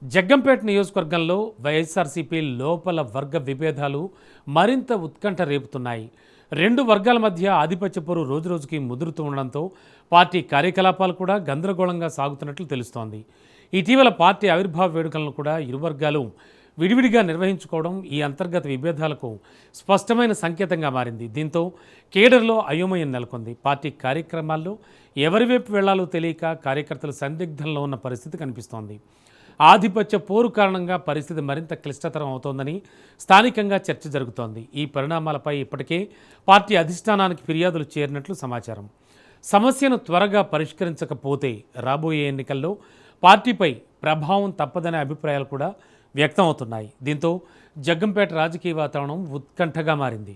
జగ్గంపేట నియోజకవర్గంలో వైఎస్ఆర్సీపీ లోపల వర్గ విభేదాలు మరింత ఉత్కంఠ రేపుతున్నాయి. రెండు వర్గాల మధ్య ఆధిపత్య పోరు రోజురోజుకి ముదురుతూ ఉండడంతో పార్టీ కార్యకలాపాలు కూడా గందరగోళంగా సాగుతున్నట్లు తెలుస్తోంది. ఇటీవల పార్టీ ఆవిర్భావ వేడుకలను కూడా ఇరు వర్గాలు విడివిడిగా నిర్వహించుకోవడం ఈ అంతర్గత విభేదాలకు స్పష్టమైన సంకేతంగా మారింది. దీంతో కేడర్లో అయోమయం నెలకొంది. పార్టీ కార్యక్రమాల్లో ఎవరి వైపు వెళ్లాలో తెలియక కార్యకర్తలు సందిగ్ధంలో ఉన్న పరిస్థితి కనిపిస్తోంది. ఆధిపత్య పోరు కారణంగా పరిస్థితి మరింత క్లిష్టతరం అవుతోందని స్థానికంగా చర్చ జరుగుతోంది. ఈ పరిణామాలపై ఇప్పటికే పార్టీ అధిష్టానానికి ఫిర్యాదులు చేరినట్లు సమాచారం. సమస్యను త్వరగా పరిష్కరించకపోతే రాబోయే ఎన్నికల్లో పార్టీపై ప్రభావం తప్పదనే అభిప్రాయాలు కూడా వ్యక్తం అవుతున్నాయి. దీంతో జగ్గంపేట రాజకీయ వాతావరణం ఉత్కంఠగా మారింది.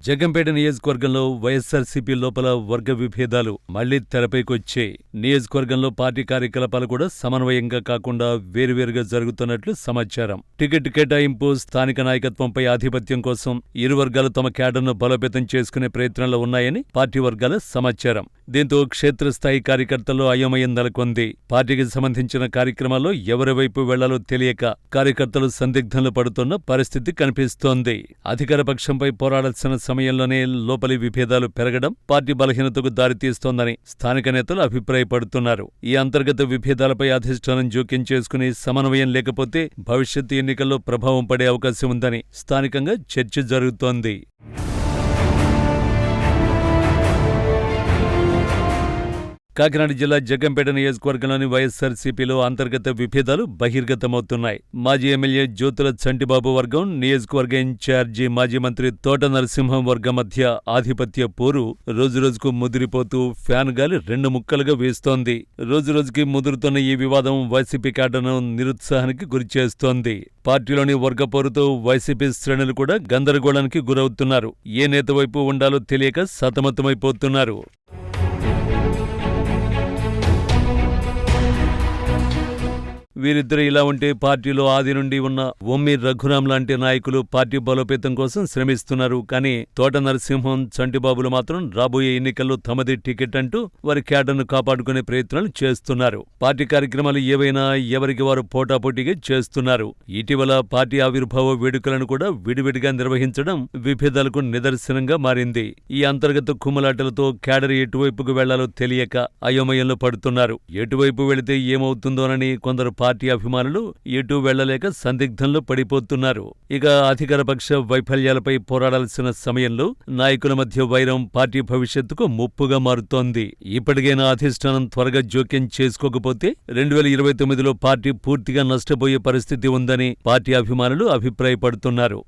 జగ్గంపేట నియోజకవర్గంలో వైఎస్ఆర్సీపీ లోపల వర్గ విభేదాలు మళ్లీ తెరపైకొచ్చాయి. నియోజకవర్గంలో పార్టీ కార్యకలాపాలు కూడా సమన్వయంగా కాకుండా వేరువేరుగా జరుగుతున్నట్లు సమాచారం. టికెట్ కేటాయింపు, స్థానిక నాయకత్వంపై ఆధిపత్యం కోసం ఇరు వర్గాలు తమ క్యాడర్ను బలోపేతం చేసుకునే ప్రయత్నంలో ఉన్నాయని పార్టీ వర్గాల సమాచారం. దీంతో క్షేత్రస్థాయి కార్యకర్తల్లో అయోమయం నెలకొంది. పార్టీకి సంబంధించిన కార్యక్రమాల్లో ఎవరి వైపు వెళ్లాలో తెలియక కార్యకర్తలు సందిగ్ధంలో పడుతున్న పరిస్థితి కనిపిస్తోంది. అధికార పక్షంపై పోరాడాల్సిన సమయంలోనే లోపలి విభేదాలు పెరగడం పార్టీ బలహీనతకు దారితీస్తోందని స్థానిక నేతలు అభిప్రాయపడుతున్నారు. ఈ అంతర్గత విభేదాలపై అధిష్టానం జోక్యం చేసుకుని సమన్వయం లేకపోతే భవిష్యత్తు ఎన్నికల్లో ప్రభావం పడే అవకాశం ఉందని స్థానికంగా చర్చ జరుగుతోంది. కాకినాడ జిల్లా జగ్గంపేట నియోజకవర్గంలోని వైఎస్ఆర్సీపీలో అంతర్గత విభేదాలు బహిర్గతమవుతున్నాయి. మాజీ ఎమ్మెల్యే జ్యోతుల చంటిబాబు వర్గం, నియోజకవర్గ ఇన్ఛార్జి మాజీ మంత్రి తోట నరసింహం వర్గం మధ్య ఆధిపత్య పోరు రోజురోజుకు ముదిరిపోతూ ఫ్యాన్ గాలి రెండు ముక్కలుగా వేస్తోంది. రోజురోజుకి ముదురుతున్న ఈ వివాదం వైసీపీ క్యాడర్ను నిరుత్సాహానికి గురిచేస్తోంది. పార్టీలోని వర్గపోరుతో వైసీపీ శ్రేణులు కూడా గందరగోళానికి గురవుతున్నారు. ఏ నేత వైపు ఉండాలో తెలియక సతమతమైపోతున్నారు. వీరిద్దరు ఇలా ఉంటే పార్టీలో ఆది నుండి ఉన్న ఒమ్మి రఘురాం లాంటి నాయకులు పార్టీ బలోపేతం కోసం శ్రమిస్తున్నారు. కానీ తోట నరసింహం, చంటిబాబులు మాత్రం రాబోయే ఎన్నికల్లో తమది టికెట్ అంటూ వారి క్యాడర్ను కాపాడుకునే ప్రయత్నాలు చేస్తున్నారు. పార్టీ కార్యక్రమాలు ఏవైనా ఎవరికి వారు పోటాపోటీగా చేస్తున్నారు. ఇటీవల పార్టీ ఆవిర్భావ వేడుకలను కూడా విడివిడిగా నిర్వహించడం విభేదాలకు నిదర్శనంగా మారింది. ఈ అంతర్గత కుమ్మలాటలతో క్యాడర్ ఎటువైపుకు వెళ్లాలో తెలియక అయోమయంలో పడుతున్నారు. ఎటువైపు వెళితే ఏమవుతుందోనని కొందరు పార్టీ అభిమానులు ఎటూ వెళ్లలేక సందిగ్ధంలో పడిపోతున్నారు. ఇక అధికారపక్ష వైఫల్యాలపై పోరాడాల్సిన సమయంలో నాయకుల మధ్య వైరం పార్టీ భవిష్యత్తుకు ముప్పుగా మారుతోంది. ఇప్పటికైనా అధిష్టానం త్వరగా జోక్యం చేసుకోకపోతే 2029లో పార్టీ పూర్తిగా నష్టపోయే పరిస్థితి ఉందని పార్టీ అభిమానులు అభిప్రాయపడుతున్నారు.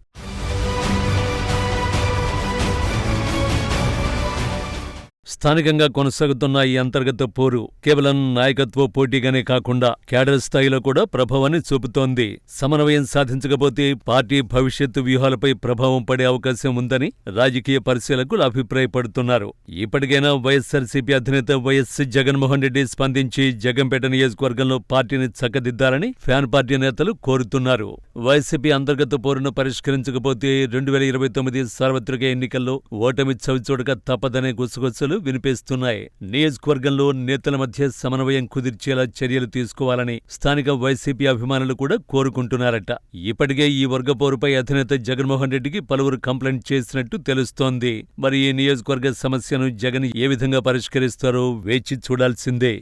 స్థానికంగా కొనసాగుతున్న ఈ అంతర్గత పోరు కేవలం నాయకత్వ పోటీగానే కాకుండా క్యాడర్ స్థాయిలో కూడా ప్రభావాన్ని చూపుతోంది. సమన్వయం సాధించకపోతే పార్టీ భవిష్యత్తు వ్యూహాలపై ప్రభావం పడే అవకాశం ఉందని రాజకీయ పరిశీలకులు అభిప్రాయపడుతున్నారు. ఇప్పటికైనా వైఎస్ఆర్సీపీ అధినేత వైఎస్ జగన్మోహన్ రెడ్డి స్పందించి జగ్గంపేట నియోజకవర్గంలో పార్టీని చక్కదిద్దాలని ఫ్యాన్ పార్టీ నేతలు కోరుతున్నారు. వైసీపీ అంతర్గత పోరును పరిష్కరించకపోతే 2029 సార్వత్రిక ఎన్నికల్లో ఓటమి చవిచూడక తప్పదనే గుసగుసలు వినిపిస్తున్నాయి. నియోజకవర్గంలో నేతల మధ్య సమన్వయం కుదిర్చేలా చర్యలు తీసుకోవాలని స్థానిక వైసీపీ అభిమానులు కూడా కోరుకుంటున్నారట. ఇప్పటికే ఈ వర్గపోరుపై అధినేత జగన్మోహన్ రెడ్డికి పలువురు కంప్లైంట్ చేసినట్టు తెలుస్తోంది. మరి ఈ నియోజకవర్గ సమస్యను జగన్ ఏ విధంగా పరిష్కరిస్తారో వేచి చూడాల్సిందే.